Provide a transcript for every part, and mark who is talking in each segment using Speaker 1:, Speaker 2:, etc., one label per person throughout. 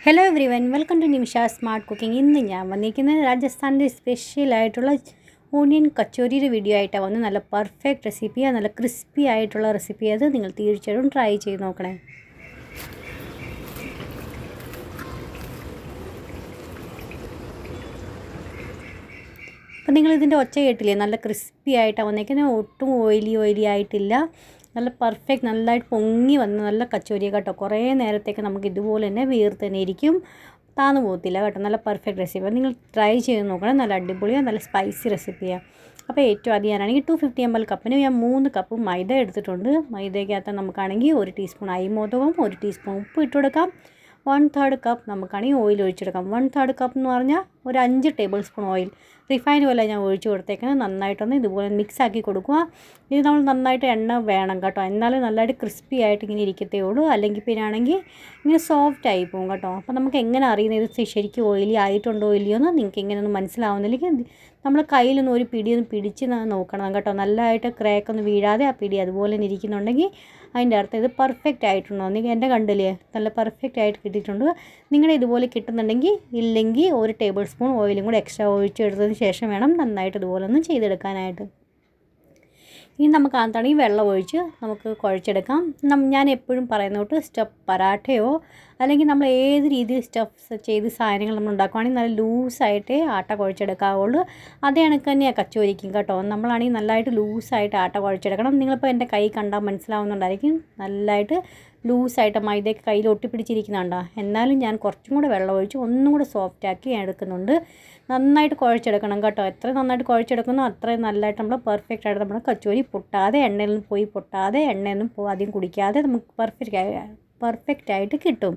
Speaker 1: Hello everyone, welcome to Nimisha smart cooking. ഇന്ന് ഞാൻ വന്നിരിക്കുന്നത് രാജസ്ഥാനിലെ സ്പെഷ്യലായിട്ടുള്ള ഓണിയൻ കച്ചോരിയുടെ വീഡിയോ ആയിട്ടാണ് വന്ന്. നല്ല പെർഫെക്റ്റ് റെസിപ്പിയാണ്, നല്ല ക്രിസ്പി ആയിട്ടുള്ള റെസിപ്പി. അത് നിങ്ങൾ തീർച്ചയായിട്ടും ട്രൈ ചെയ്ത് നോക്കണേ. അപ്പം നിങ്ങളിതിൻ്റെ ഒച്ച കേട്ടില്ലേ? നല്ല ക്രിസ്പി ആയിട്ടാണ് വന്നേക്കുന്നത്. ഒട്ടും ഓയിലി ആയിട്ടില്ല. നല്ല പെർഫെക്റ്റ്, നല്ലതായിട്ട് പൊങ്ങി വന്ന് നല്ല കച്ചോരിയാണ് കേട്ടോ. കുറേ നേരത്തേക്ക് നമുക്ക് ഇതുപോലെ തന്നെ വീർത്ത് തന്നെ ഇരിക്കും, താന്നു പോകത്തില്ല കേട്ടോ. നല്ല പെർഫെക്റ്റ് റെസിപ്പിയാണ്, നിങ്ങൾ ട്രൈ ചെയ്ത് നോക്കണം. നല്ല അടിപൊളിയാണ്, നല്ല സ്പൈസി റെസിപ്പിയാണ്. അപ്പോൾ ഏറ്റവും ആദ്യം ഞാനാണെങ്കിൽ 250 ml കപ്പിന് ഞാൻ 3 കപ്പ് മൈദ എടുത്തിട്ടുണ്ട്. മൈദയ്ക്കകത്ത് നമുക്കാണെങ്കിൽ 1 ടീസ്പൂൺ അരിമോദകവും 1 ടീസ്പൂൺ ഉപ്പ് ഇട്ട് കൊടുക്കാം. 1/3 കപ്പ് നമുക്കാണെങ്കിൽ ഓയിൽ ഒഴിച്ചെടുക്കാം. 1/3 കപ്പ് എന്ന് പറഞ്ഞാൽ ഒരു 5 ടേബിൾ സ്പൂൺ ഓയിൽ, റിഫൈൻഡ് പോലെ ഞാൻ ഒഴിച്ച് കൊടുത്തേക്കുന്നത്. നന്നായിട്ടൊന്ന് ഇതുപോലെ മിക്സ് ആക്കി കൊടുക്കുക. ഇത് നമ്മൾ നന്നായിട്ട് എണ്ണ വേണം കേട്ടോ, എന്നാലും നല്ലതായിട്ട് ക്രിസ്പി ആയിട്ട് ഇങ്ങനെ ഇരിക്കത്തേ ഉള്ളൂ. അല്ലെങ്കിൽ പിന്നെ ആണെങ്കിൽ ഇങ്ങനെ സോഫ്റ്റ് ആയി പോകും കേട്ടോ. അപ്പോൾ നമുക്ക് എങ്ങനെ അറിയുന്നത് ഇത് ശരിക്കും ഓയിലി ആയിട്ടുണ്ടോ ഇല്ലയോ എന്ന് നിങ്ങൾക്ക് ഇങ്ങനെയൊന്നും മനസ്സിലാവുന്നില്ലെങ്കിൽ നമ്മൾ കയ്യിലൊന്നും ഒരു പിടിയൊന്നും പിടിച്ച് നോക്കണം കേട്ടോ. നല്ലതായിട്ട് ക്രാക്കൊന്നും വീഴാതെ ആ പിടി അതുപോലെ തന്നെ ഇരിക്കുന്നുണ്ടെങ്കിൽ അതിൻ്റെ അർത്ഥം ഇത് പെർഫെക്റ്റ് ആയിട്ടുണ്ടോ. നിങ്ങൾ എൻ്റെ കണ്ടില്ലേ, നല്ല പെർഫെക്റ്റ് ആയിട്ട് കിട്ടിയിട്ടുണ്ട്. നിങ്ങളുടെ ഇതുപോലെ കിട്ടുന്നുണ്ടെങ്കിൽ, ഇല്ലെങ്കിൽ 1 ടേബിൾ സ്പൂൺ ഓയിലും കൂടെ എക്സ്ട്രാ ഒഴിച്ചെടുത്തതിന് ശേഷം വേണം നന്നായിട്ട് ഇതുപോലെ ഒന്ന് ചെയ്തെടുക്കാനായിട്ട്. ഇനി നമുക്ക് ആദ്യമാണെങ്കിൽ വെള്ളം ഒഴിച്ച് നമുക്ക് കുഴച്ചെടുക്കാം. ഞാൻ എപ്പോഴും പറയുന്ന തൊട്ട് സ്റ്റഫ് പരാട്ടയോ അല്ലെങ്കിൽ നമ്മൾ ഏത് രീതിയിൽ സ്റ്റഫ് ചെയ്ത് സാധനങ്ങൾ നമ്മൾ ഉണ്ടാക്കുവാണെങ്കിൽ നല്ല ലൂസായിട്ടേ ആട്ട കുഴച്ചെടുക്കാവുള്ളൂ. അതേ കണക്ക് തന്നെയാണ് കച്ചോരിക്കും കേട്ടോ. നമ്മളാണെങ്കിൽ നല്ലതായിട്ട് ലൂസായിട്ട് ആട്ട കുഴച്ചെടുക്കണം. നിങ്ങളിപ്പോൾ എൻ്റെ കൈ കണ്ടാൽ മനസ്സിലാവുന്നുണ്ടായിരിക്കും, നല്ലതായിട്ട് ലൂസായിട്ട് മൈദയൊക്കെ കയ്യിൽ ഒട്ടിപ്പിടിച്ചിരിക്കുന്നുണ്ടോ. എന്നാലും ഞാൻ കുറച്ചും കൂടെ വെള്ളം ഒഴിച്ച് ഒന്നും കൂടെ സോഫ്റ്റാക്കി എടുക്കുന്നുണ്ട്. നന്നായിട്ട് കുഴച്ചെടുക്കണം കേട്ടോ. എത്ര നന്നായിട്ട് കുഴച്ചെടുക്കുന്നോ അത്രയും നല്ലതായിട്ട് നമ്മൾ പെർഫെക്റ്റ് ആയിട്ട് നമ്മുടെ കച്ചോരി പൊട്ടാതെ, എണ്ണയിലൊന്നും പോയി പൊട്ടാതെ, എണ്ണയൊന്നും ആദ്യം കുടിക്കാതെ നമുക്ക് പെർഫെക്റ്റ് ആയിട്ട് കിട്ടും.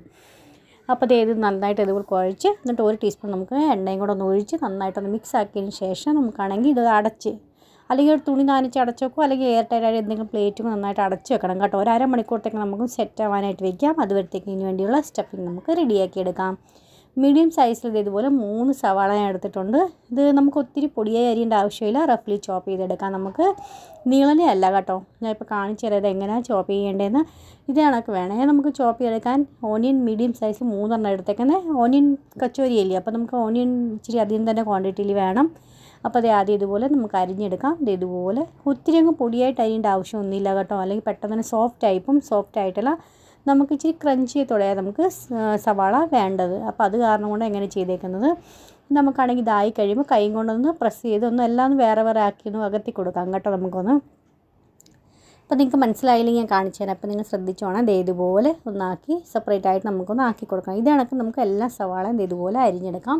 Speaker 1: അപ്പോൾ ഇത് നന്നായിട്ട് ഇതുപോലെ കുഴച്ച് എന്നിട്ട് 1 ടീസ്പൂൺ നമുക്ക് എണ്ണയും കൂടെ ഒന്ന് ഒഴിച്ച് നന്നായിട്ടൊന്ന് മിക്സ് ആക്കിയതിന് ശേഷം നമുക്കാണെങ്കിൽ ഇത് അടച്ച്, അല്ലെങ്കിൽ ഒരു തുണി നനച്ച് അടച്ച് വെക്കും, അല്ലെങ്കിൽ എയർ ടൈറ്റായിട്ട് എന്തെങ്കിലും പ്ലേറ്റും നന്നായിട്ട് അടച്ച് വെക്കണം കേട്ടോ. ഒരു അരമണിക്കൂറത്തേക്ക് നമുക്ക് സെറ്റ് ആവാനായിട്ട് വയ്ക്കാം. അതുവരത്തേക്ക് ഇതിന് വേണ്ടിയുള്ള സ്റ്റഫിങ് നമുക്ക് റെഡിയാക്കി എടുക്കാം. മീഡിയം സൈസിൽ ഇതുപോലെ 3 സവാള ഞാൻ എടുത്തിട്ടുണ്ട്. ഇത് നമുക്ക് ഒത്തിരി പൊടിയായി അരിയേണ്ട ആവശ്യമില്ല, റഫ്ലി ചോപ്പ് ചെയ്തെടുക്കാം. നമുക്ക് നീളനെ അല്ല കേട്ടോ. ഞാൻ ഇപ്പോൾ കാണിച്ചു തരാം ഇത് എങ്ങനെയാണ് ചോപ്പ് ചെയ്യേണ്ടതെന്ന്. ഇത് കണക്ക് വേണേ നമുക്ക് ചോപ്പ് ചെയ്തെടുക്കാൻ. ഓണിയൻ മീഡിയം സൈസ് 3 എടുത്തേക്കുന്നത്. ഓണിയൻ കച്ചോരി അല്ലേ, അപ്പോൾ നമുക്ക് ഓണിയൻ ഇച്ചിരി അധികം തന്നെ ക്വാണ്ടിറ്റിയിൽ വേണം. അപ്പോൾ അത് ആദ്യം ഇതുപോലെ നമുക്ക് അരിഞ്ഞെടുക്കാം. ഇത് ഇതുപോലെ ഒത്തിരി അങ്ങ് പൊടിയായിട്ട് അരിയേണ്ട ആവശ്യമൊന്നുമില്ല കേട്ടോ, അല്ലെങ്കിൽ പെട്ടെന്ന് തന്നെ സോഫ്റ്റ് ആയിപ്പം. സോഫ്റ്റ് ആയിട്ടല്ല, നമുക്ക് ഇച്ചിരി ക്രഞ്ചിയത്തോടെയാണ് നമുക്ക് സവാള വേണ്ടത്. അപ്പോൾ അത് കാരണം കൊണ്ട് എങ്ങനെ ചെയ്തേക്കുന്നത്, നമുക്കാണെങ്കിൽ ഇതായി കഴിയുമ്പോൾ കൈ കൊണ്ടൊന്ന് പ്രസ് ചെയ്ത് ഒന്ന് എല്ലാം വേറെ ആക്കി ഒന്ന് അകത്തി കൊടുക്കാം കേട്ടോ നമുക്കൊന്ന്. അപ്പോൾ നിങ്ങൾക്ക് മനസ്സിലായില്ലെങ്കിൽ ഞാൻ കാണിച്ചു തരാം. അപ്പോൾ നിങ്ങൾ ശ്രദ്ധിച്ചോണം. ഇതുപോലെ ഒന്നാക്കി സെപ്പറേറ്റ് ആയിട്ട് നമുക്കൊന്ന് ആക്കി കൊടുക്കാം. ഇത് കണക്ക് നമുക്ക് എല്ലാ സവാളയും ഇതുപോലെ അരിഞ്ഞെടുക്കാം.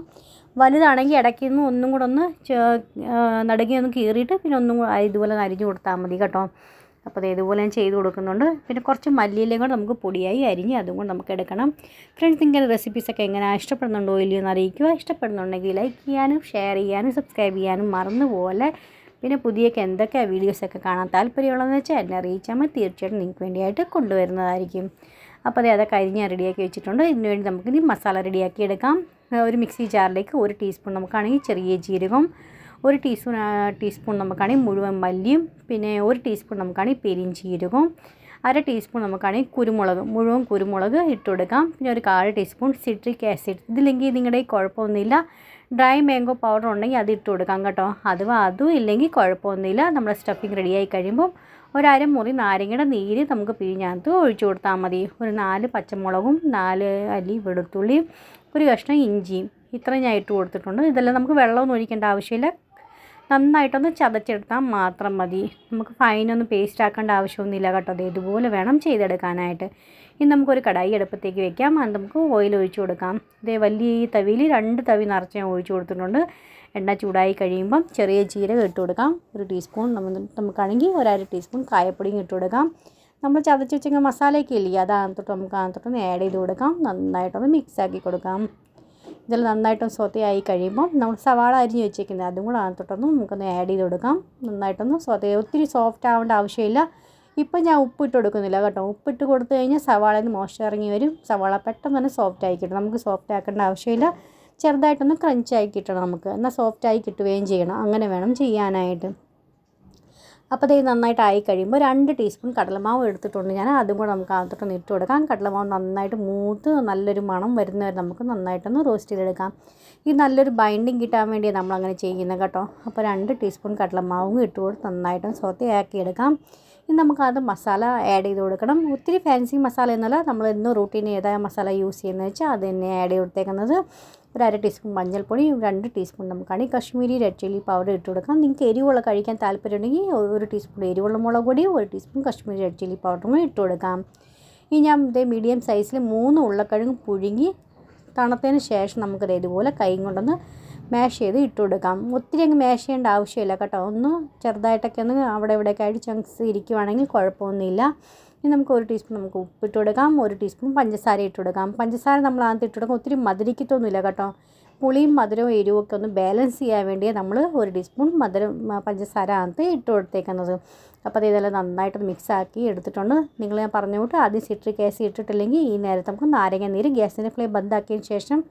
Speaker 1: വലുതാണെങ്കിൽ ഇടയ്ക്ക് നിന്ന് ഒന്നും കൂടെ ഒന്ന് നടുകി ഒന്ന് കീറിയിട്ട് പിന്നെ ഒന്നും കൂടെ ഇതുപോലെ അരിഞ്ഞു കൊടുത്താൽ മതി കേട്ടോ. അപ്പോൾ ഇതുപോലെ ഞാൻ ചെയ്ത് കൊടുക്കുന്നുണ്ട്. പിന്നെ കുറച്ച് മല്ലിയിലയും കൂടെ നമുക്ക് പൊടിയായി അരിഞ്ഞ് അതും കൂടെ നമുക്ക് എടുക്കണം. ഫ്രണ്ട്സ്, ഇങ്ങനെ റെസിപ്പീസൊക്കെ എങ്ങനെയാണ്, ഇഷ്ടപ്പെടുന്നുണ്ടോ ഇല്ലയോ എന്ന് അറിയിക്കുക. ഇഷ്ടപ്പെടുന്നുണ്ടെങ്കിൽ ലൈക്ക് ചെയ്യാനും ഷെയർ ചെയ്യാനും സബ്സ്ക്രൈബ് ചെയ്യാനും മറന്നു പോലെ. പിന്നെ പുതിയൊക്കെ എന്തൊക്കെയാണ് വീഡിയോസൊക്കെ കാണാൻ താല്പര്യമുള്ളതെന്ന് വെച്ചാൽ എന്നെ അറിയിച്ചാൽ മതി. തീർച്ചയായിട്ടും നിങ്ങൾക്ക് വേണ്ടിയായിട്ട് കൊണ്ടുവരുന്നതായിരിക്കും. അപ്പോൾ അതൊക്കെ അരിഞ്ഞ് റെഡിയാക്കി വെച്ചിട്ടുണ്ട്. ഇതിന് വേണ്ടി നമുക്കിനി മസാല റെഡിയാക്കി എടുക്കാം. ഒരു മിക്സി ജാറിലേക്ക് 1 ടീസ്പൂൺ നമുക്കാണെങ്കിൽ ചെറിയ ജീരകം, 1 ടീസ്പൂൺ നമുക്കാണെങ്കിൽ മുഴുവൻ മല്ലിയും, പിന്നെ 1 ടീസ്പൂൺ നമുക്കാണെങ്കിൽ പെരിഞ്ചീരകവും, 1/2 ടീസ്പൂൺ നമുക്കാണെങ്കിൽ മുഴുവൻ കുരുമുളക് ഇട്ട് കൊടുക്കാം. പിന്നെ ഒരു 1/4 ടീസ്പൂൺ സിട്രിക് ആസിഡ്. ഇതില്ലെങ്കിൽ നിങ്ങളുടെ കുഴപ്പമൊന്നുമില്ല, ഡ്രൈ മാംഗോ പൗഡർ ഉണ്ടെങ്കിൽ അത് ഇട്ട് കൊടുക്കാം കേട്ടോ. അതും ഇല്ലെങ്കിൽ കുഴപ്പമൊന്നുമില്ല. നമ്മുടെ സ്റ്റഫിങ് റെഡിയായി കഴിയുമ്പോൾ ഒരു അരമുറി നാരങ്ങയുടെ നീര് നമുക്ക് പിഴിഞ്ഞകത്ത് ഒഴിച്ചു കൊടുത്താൽ മതി. ഒരു 4 പച്ചമുളകും 4 അല്ലി വെളുത്തുള്ളിയും 1 കഷ്ണം ഇഞ്ചിയും ഇത്രയും ഞാൻ ഇട്ട് കൊടുത്തിട്ടുണ്ട്. ഇതെല്ലാം നമുക്ക് വെള്ളമൊന്നും ഒഴിക്കേണ്ട ആവശ്യമില്ല, നന്നായിട്ടൊന്ന് ചതച്ചെടുത്താൽ മാത്രം മതി. നമുക്ക് ഫൈനൊന്നും പേസ്റ്റ് ആക്കേണ്ട ആവശ്യമൊന്നുമില്ല കേട്ടോ. അത് ഇതുപോലെ വേണം ചെയ്തെടുക്കാനായിട്ട്. ഇനി നമുക്കൊരു കടായി അടുപ്പത്തേക്ക് വെക്കാം. അത് നമുക്ക് ഓയിൽ ഒഴിച്ചു കൊടുക്കാം. വലിയ ഈ തവിയിൽ 2 തവി നിറച്ച് ഞാൻ ഒഴിച്ചു കൊടുത്തിട്ടുണ്ട്. എണ്ണ ചൂടായി കഴിയുമ്പം ചെറിയ ജീരകം ഇട്ട് കൊടുക്കാം. 1 ടീസ്പൂൺ നമുക്കാണെങ്കിൽ 1/2 ടീസ്പൂൺ കായപ്പൊടിയും ഇട്ട് കൊടുക്കാം. നമ്മൾ ചതച്ച് വെച്ചെങ്കിൽ മസാലയൊക്കെ ഇല്ലേ, നമുക്ക് അതിനകത്തൊന്ന് ആഡ് ചെയ്ത് കൊടുക്കാം. നന്നായിട്ടൊന്ന് മിക്സാക്കി കൊടുക്കാം. ഇതെല്ലാം നന്നായിട്ടൊന്ന് സോത്തയായി കഴിയുമ്പോൾ നമ്മൾ സവാള അരിഞ്ഞ് വെച്ചേക്കുന്നത് അതും കൂടെ അതിനകത്തൊന്ന് നമുക്കൊന്ന് ആഡ് ചെയ്ത് കൊടുക്കാം. നന്നായിട്ടൊന്ന് ഒത്തിരി സോഫ്റ്റ് ആവേണ്ട ആവശ്യമില്ല. ഇപ്പം ഞാൻ ഉപ്പിട്ട് കൊടുക്കുന്നില്ല കേട്ടോ. ഉപ്പിട്ട് കൊടുത്തു കഴിഞ്ഞാൽ സവാളയിൽ നിന്ന് മോശം ഇറങ്ങി വരും. സവാള പെട്ടെന്ന് തന്നെ സോഫ്റ്റ് ആയി കിട്ടും. നമുക്ക് സോഫ്റ്റ് ആക്കേണ്ട ആവശ്യമില്ല, ചെറുതായിട്ടൊന്ന് ക്രഞ്ചായി കിട്ടണം നമുക്ക്. എന്നാൽ സോഫ്റ്റായി കിട്ടുകയും ചെയ്യണം. അങ്ങനെ വേണം ചെയ്യാനായിട്ട്. അപ്പോൾ ഇത് നന്നായിട്ട് ആയി കഴിയുമ്പോൾ 2 ടീസ്പൂൺ കടലമാവ് എടുത്തിട്ടുണ്ട് ഞാൻ. അതും കൂടെ നമുക്ക് അകത്തോട്ടൊന്ന് ഇട്ട് കൊടുക്കാം. കടലമാവ് നന്നായിട്ട് മൂത്ത് നല്ലൊരു മണം വരുന്നവരെ നമുക്ക് നന്നായിട്ടൊന്ന് റോസ്റ്റ് ചെയ്തെടുക്കാം. ഈ നല്ലൊരു ബൈൻഡിങ് കിട്ടാൻ വേണ്ടിയാണ് നമ്മളങ്ങനെ ചെയ്യുന്നത് കേട്ടോ. അപ്പോൾ 2 ടീസ്പൂൺ കടലമാവും ഇട്ട് കൊടുത്ത് നന്നായിട്ടൊന്ന് സോത്തെ ആക്കിയെടുക്കാം. ഇനി നമുക്കത് മസാല ആഡ് ചെയ്ത് കൊടുക്കണം. ഒത്തിരി ഫാൻസി മസാല എന്നല്ല, നമ്മൾ എന്നും റൂട്ടീൻ ഏതായ മസാല യൂസ് ചെയ്യുന്നത് വെച്ചാൽ അത് തന്നെ ആഡ് ചെയ്ത് കൊടുത്തേക്കുന്നത്. ഒരു 1/2 ടീസ്പൂൺ മഞ്ഞൾപ്പൊടി, 2 ടീസ്പൂൺ നമുക്കാണെങ്കിൽ കശ്മീരി റെഡ് ചില്ലി പൗഡർ ഇട്ട് കൊടുക്കാം. നിങ്ങൾക്ക് എരിവുള്ള കഴിക്കാൻ താല്പര്യമുണ്ടെങ്കിൽ 1 ടീസ്പൂൺ എരിവുള്ള മുളക് പൊടി, 1 ടീസ്പൂൺ കശ്മീരി റെഡ് ചില്ലി പൗഡറും ഇട്ട് കൊടുക്കാം. ഇനി ഞാൻ ഇതേ മീഡിയം സൈസിൽ 3 ഉരുളക്കിഴങ്ങ് പുഴുങ്ങി തണുത്തതിന് ശേഷം നമുക്കത് ഇതുപോലെ കൈ കൊണ്ടൊന്ന് മാഷ് ചെയ്ത് ഇട്ട് കൊടുക്കാം. ഒത്തിരി അങ്ങ് മാഷ് ചെയ്യേണ്ട ആവശ്യമില്ല കേട്ടോ. ഒന്ന് ചെറുതായിട്ടൊക്കെ ഒന്ന് അവിടെ ഇവിടെയൊക്കെ ആയിട്ട് ചങ്ക്സ് ഇരിക്കുവാണെങ്കിൽ കുഴപ്പമൊന്നുമില്ല. ഇനി നമുക്ക് 1 ടീസ്പൂൺ നമുക്ക് ഉപ്പിട്ട് കൊടുക്കാം. 1 ടീസ്പൂൺ പഞ്ചസാര ഇട്ട് കൊടുക്കാം. പഞ്ചസാര നമ്മൾ ആദ്യം ഇട്ട് കൊടുക്കാം. ഒത്തിരി മധുരിക്കത്തൊന്നുമില്ല കേട്ടോ. പുളിയും മധുരവും എരിവൊക്കെ ഒന്ന് ബാലൻസ് ചെയ്യാൻ വേണ്ടിയാണ് നമ്മൾ 1 ടീസ്പൂൺ പഞ്ചസാര ആദ്യം ഇട്ട് കൊടുത്തേക്കുന്നത്. അപ്പോൾ അത് ഇതെല്ലാം നന്നായിട്ട് മിക്സാക്കി എടുത്തിട്ടുണ്ട്. ഞാൻ പറഞ്ഞ കൂട്ട് ആദ്യം സിട്രിക് ആസിഡ് ഇട്ടിട്ടില്ലെങ്കിൽ ഈ നേരത്തെ നമുക്ക് നാരങ്ങ നീര് ഗ്യാസിൻ്റെ ഫ്ലെയിം ബന്ധാക്കിയതിന് ശേഷം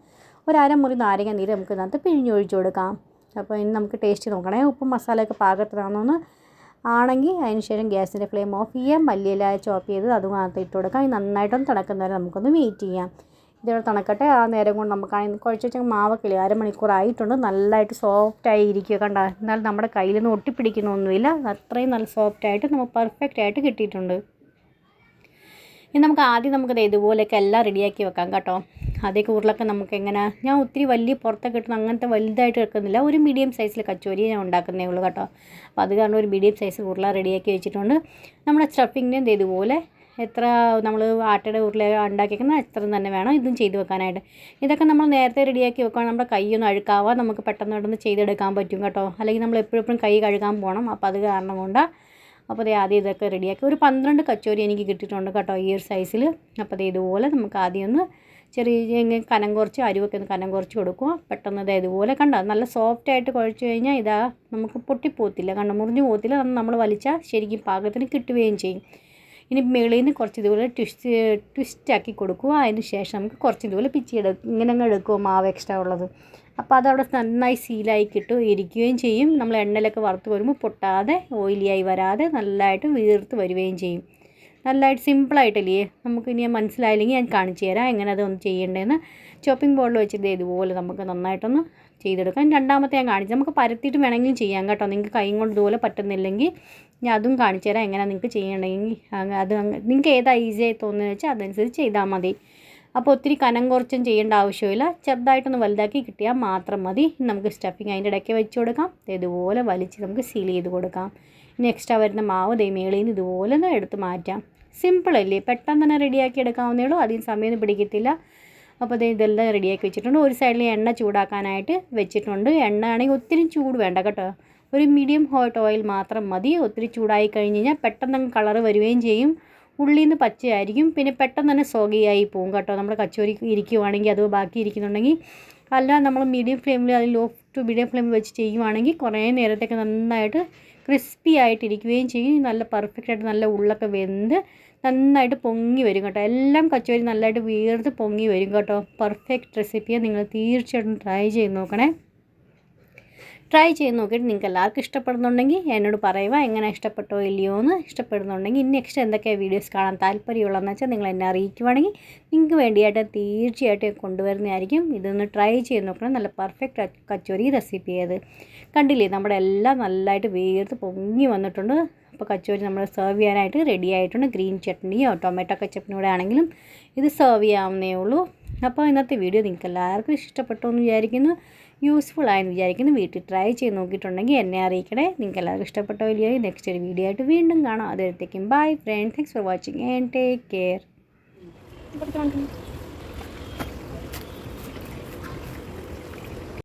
Speaker 1: ഒരു അരമുറി നാരങ്ങ നീര് നമുക്ക് ഇതിനകത്ത് പിഴിഞ്ഞൊഴിച്ച് കൊടുക്കാം. അപ്പോൾ ഇനി നമുക്ക് ടേസ്റ്റ് നോക്കണേ, ഉപ്പും മസാലയൊക്കെ പാകത്തിനാണെന്ന് ആണെങ്കിൽ അതിന് ശേഷം ഗ്യാസിൻ്റെ ഫ്ലെയിം ഓഫ് ചെയ്യാം. മല്ലിയില ചോപ്പ് ചെയ്ത് അതും അകത്ത് ഇട്ട് കൊടുക്കാം. ഇത് നന്നായിട്ടൊന്ന് തിളക്കുന്നവരെ നമുക്കൊന്ന് വെയിറ്റ് ചെയ്യാം. ഇതോടെ തണക്കട്ടെ. ആ നേരം കൊണ്ട് നമുക്കാണെങ്കിൽ കുഴച്ച് വെച്ചാൽ മാവൊക്കെ 1/2 മണിക്കൂറായിട്ടുണ്ട്. നല്ലതായിട്ട് സോഫ്റ്റായി ഇരിക്കുക കണ്ട. എന്നാൽ നമ്മുടെ കയ്യിൽ നിന്ന് ഒട്ടിപ്പിടിക്കുന്നൊന്നുമില്ല. അത്രയും നല്ല സോഫ്റ്റായിട്ട് നമുക്ക് പെർഫെക്റ്റ് ആയിട്ട് കിട്ടിയിട്ടുണ്ട്. ഇനി നമുക്ക് ആദ്യം നമുക്കത് ഇതുപോലെയൊക്കെ എല്ലാം റെഡിയാക്കി വെക്കാം കേട്ടോ. അതേക്ക് ഉരുളൊക്കെ നമുക്ക് എങ്ങനെ, ഞാൻ ഒത്തിരി വലിയ പുറത്തൊക്കെ കിട്ടുന്ന അങ്ങനത്തെ വലുതായിട്ട് വെക്കുന്നില്ല. ഒരു മീഡിയം സൈസിൽ കച്ചോരി ഞാൻ ഉണ്ടാക്കുന്നേ ഉള്ളൂ കേട്ടോ. അപ്പോൾ അത് കാരണം ഒരു മീഡിയം സൈസ് ഉരുള റെഡിയാക്കി വെച്ചിട്ടുണ്ട്. നമ്മുടെ സ്റ്റഫിങ്ങിൻ്റെ ഇതുപോലെ എത്ര നമ്മൾ ആട്ടയുടെ ഉരുള ഉണ്ടാക്കിയിരിക്കുന്നത് എത്ര തന്നെ വേണം ഇതും ചെയ്ത് വെക്കാനായിട്ട്. ഇതൊക്കെ നമ്മൾ നേരത്തെ റെഡിയാക്കി വെക്കുകയാണെങ്കിൽ നമ്മുടെ കൈയൊന്നും അഴുക്കാവാതെ നമുക്ക് പെട്ടെന്ന് ചെയ്തെടുക്കാൻ പറ്റും കേട്ടോ. അല്ലെങ്കിൽ നമ്മൾ എപ്പോഴും കൈ കഴുകാൻ പോകണം. അപ്പോൾ അത് കാരണം കൊണ്ടാണ്. അപ്പോൾ ആദ്യം ഇതൊക്കെ റെഡിയാക്കി ഒരു 12 കച്ചോരി എനിക്ക് കിട്ടിയിട്ടുണ്ട് കേട്ടോ ഈ ഒരു സൈസിൽ. അപ്പോൾ ഇതുപോലെ നമുക്ക് ആദ്യം ഒന്ന് ചെറിയ കനം കുറച്ച് അരിവൊക്കെ ഒന്ന് കനം കുറച്ച് കൊടുക്കുക. പെട്ടെന്ന് ഇതുപോലെ കണ്ട നല്ല സോഫ്റ്റായിട്ട് കുഴച്ച് കഴിഞ്ഞാൽ ഇതാ നമുക്ക് പൊട്ടിപ്പോത്തില്ല, കണ്ട മുറിഞ്ഞു പോകത്തില്ല. നമ്മൾ വലിച്ചാൽ ശരിക്കും പാകത്തിന് കിട്ടുകയും ചെയ്യും. ഇനി മേളിൽ നിന്ന് കുറച്ച് ഇതുപോലെ ട്വിസ്റ്റാക്കി കൊടുക്കുക. അതിന് ശേഷം നമുക്ക് കുറച്ച് ഇതുപോലെ ഇങ്ങനെ അങ്ങ് എടുക്കുക മാവ് എക്സ്ട്രാ ഉള്ളത്. അപ്പോൾ അതവിടെ നന്നായി സീലായി ഇരിക്കുകയും ചെയ്യും. നമ്മൾ എണ്ണയിലൊക്കെ വറുത്ത് വരുമ്പോൾ പൊട്ടാതെ ഓയിലിയായി വരാതെ നല്ലതായിട്ട് വീർത്ത് വരികയും ചെയ്യും. നല്ലതായിട്ട് സിമ്പിളായിട്ടല്ലേ. നമുക്കിനി മനസ്സിലായില്ലെങ്കിൽ ഞാൻ കാണിച്ചു തരാം എങ്ങനെ അതൊന്ന് ചെയ്യേണ്ടതെന്ന്. ചോപ്പിംഗ് ബോർഡിൽ വെച്ചിട്ട് ഇതുപോലെ നമുക്ക് നന്നായിട്ടൊന്ന് ചെയ്തെടുക്കാം. രണ്ടാമത്തെ ഞാൻ കാണിച്ചു, നമുക്ക് പരത്തിയിട്ട് വേണമെങ്കിലും ചെയ്യാം കേട്ടോ. നിങ്ങൾക്ക് കൈ കൊണ്ട് ഇതുപോലെ പറ്റുന്നില്ലെങ്കിൽ ഞാൻ അതും കാണിച്ചു തരാം എങ്ങനെ നിങ്ങൾക്ക് ചെയ്യണമെങ്കിൽ. അത് നിങ്ങൾക്ക് ഏതാ ഈസിയായി തോന്നുന്നത് വെച്ചാൽ അതനുസരിച്ച് ചെയ്താൽ മതി. അപ്പോൾ ഒത്തിരി കനം കുറച്ചും ചെയ്യേണ്ട ആവശ്യമില്ല. ചെറുതായിട്ടൊന്ന് വലുതാക്കി കിട്ടിയാൽ മാത്രം മതി. നമുക്ക് സ്റ്റഫിങ് അതിൻ്റെ ഇടയ്ക്ക് വെച്ച് കൊടുക്കാം. ഇതുപോലെ വലിച്ച് നമുക്ക് സീൽ ചെയ്ത് കൊടുക്കാം. ഇനി എക്സ്ട്രാ വരുന്ന മാവ് മേളിൽ നിന്ന് ഇതുപോലെ ഒന്ന് എടുത്ത് മാറ്റാം. സിമ്പിളല്ലേ, പെട്ടെന്ന് തന്നെ റെഡിയാക്കി എടുക്കാവുന്നേ ഉള്ളൂ. അധികം സമയമൊന്നും പിടിക്കത്തില്ല. അപ്പോൾ ഇതെല്ലാം റെഡിയാക്കി വെച്ചിട്ടുണ്ട്. ഒരു സൈഡിൽ എണ്ണ ചൂടാക്കാനായിട്ട് വെച്ചിട്ടുണ്ട്. എണ്ണ ആണെങ്കിൽ ഒത്തിരി ചൂട് വേണ്ട കേട്ടോ. ഒരു മീഡിയം ഹോട്ട് ഓയിൽ മാത്രം മതി. ഒത്തിരി ചൂടായി കഴിഞ്ഞ് കഴിഞ്ഞാൽ പെട്ടെന്ന് കളറ് വരികയും ചെയ്യും. ഉള്ളിൽ നിന്ന് പച്ചയായിരിക്കും. പിന്നെ പെട്ടെന്ന് തന്നെ സോഗിയായി പോകും കേട്ടോ. നമ്മുടെ കച്ചോരി ഇരിക്കുവാണെങ്കിൽ അത് ബാക്കി ഇരിക്കുന്നുണ്ടെങ്കിൽ. അല്ല നമ്മൾ മീഡിയം ഫ്ലെയിമിൽ അത് ലോ ടു മീഡിയം ഫ്ലെയിമിൽ വെച്ച് ചെയ്യുവാണെങ്കിൽ കുറേ നേരത്തേക്ക് നന്നായിട്ട് ക്രിസ്പി ആയിട്ടിരിക്കുകയും ചെയ്യും. നല്ല പെർഫെക്റ്റായിട്ട് നല്ല ഉള്ളൊക്കെ വെന്ത് നന്നായിട്ട് പൊങ്ങി വരും കേട്ടോ. എല്ലാം കച്ചോരി നല്ലതായിട്ട് വീർത്ത് പൊങ്ങി വരും കേട്ടോ. പെർഫെക്റ്റ് റെസിപ്പിയെ നിങ്ങൾ തീർച്ചയായിട്ടും ട്രൈ ചെയ്ത് നോക്കണേ. ട്രൈ ചെയ്ത് നോക്കിയിട്ട് നിങ്ങൾക്ക് എല്ലാവർക്കും ഇഷ്ടപ്പെടുന്നുണ്ടെങ്കിൽ എന്നോട് പറയുക എങ്ങനെ ഇഷ്ടപ്പെട്ടോ ഇല്ലയോ എന്ന്. ഇഷ്ടപ്പെടുന്നുണ്ടെങ്കിൽ നെക്സ്റ്റ് എന്തൊക്കെ വീഡിയോസ് കാണാൻ താല്പര്യമുള്ളതെന്ന് വെച്ചാൽ നിങ്ങൾ എന്നെ അറിയിക്കുവാണെങ്കിൽ നിങ്ങൾക്ക് വേണ്ടിയിട്ട് തീർച്ചയായിട്ടും കൊണ്ടുവരുന്നതായിരിക്കും. ഇതൊന്ന് ട്രൈ ചെയ്ത് നോക്കണം. നല്ല പെർഫെക്റ്റ് കച്ചോരി റെസിപ്പി ചെയ്ത് കണ്ടില്ലേ. നമ്മുടെ എല്ലാം നല്ലതായിട്ട് വീർത്ത് പൊങ്ങി വന്നിട്ടുണ്ട്. അപ്പോൾ കച്ചോരി നമ്മൾ സെർവ് ചെയ്യാനായിട്ട് റെഡി ആയിട്ടുണ്ട്. ഗ്രീൻ ചട്നിയോ ടൊമാറ്റോ കെച്ചപ്പിനും കൂടെ ആണെങ്കിലും ഇത് സെർവ് ചെയ്യാവുന്നേ ഉള്ളൂ. അപ്പോൾ ഇന്നത്തെ വീഡിയോ നിങ്ങൾക്ക് എല്ലാവർക്കും ഇഷ്ടപ്പെട്ടു എന്ന് വിചാരിക്കുന്നു. യൂസ്ഫുൾ ആയെന്ന് വിചാരിക്കുന്നു. വീട്ടിൽ ട്രൈ ചെയ്ത് നോക്കിയിട്ടുണ്ടെങ്കിൽ എന്നെ അറിയിക്കണേ. നിങ്ങൾക്ക് എല്ലാവർക്കും ഇഷ്ടപ്പെട്ടോ ഇല്ലയോ. നെക്സ്റ്റ് ഒരു വീഡിയോ ആയിട്ട് വീണ്ടും കാണാം. അതുവരത്തേക്കും bye friends. Thanks for watching and take care.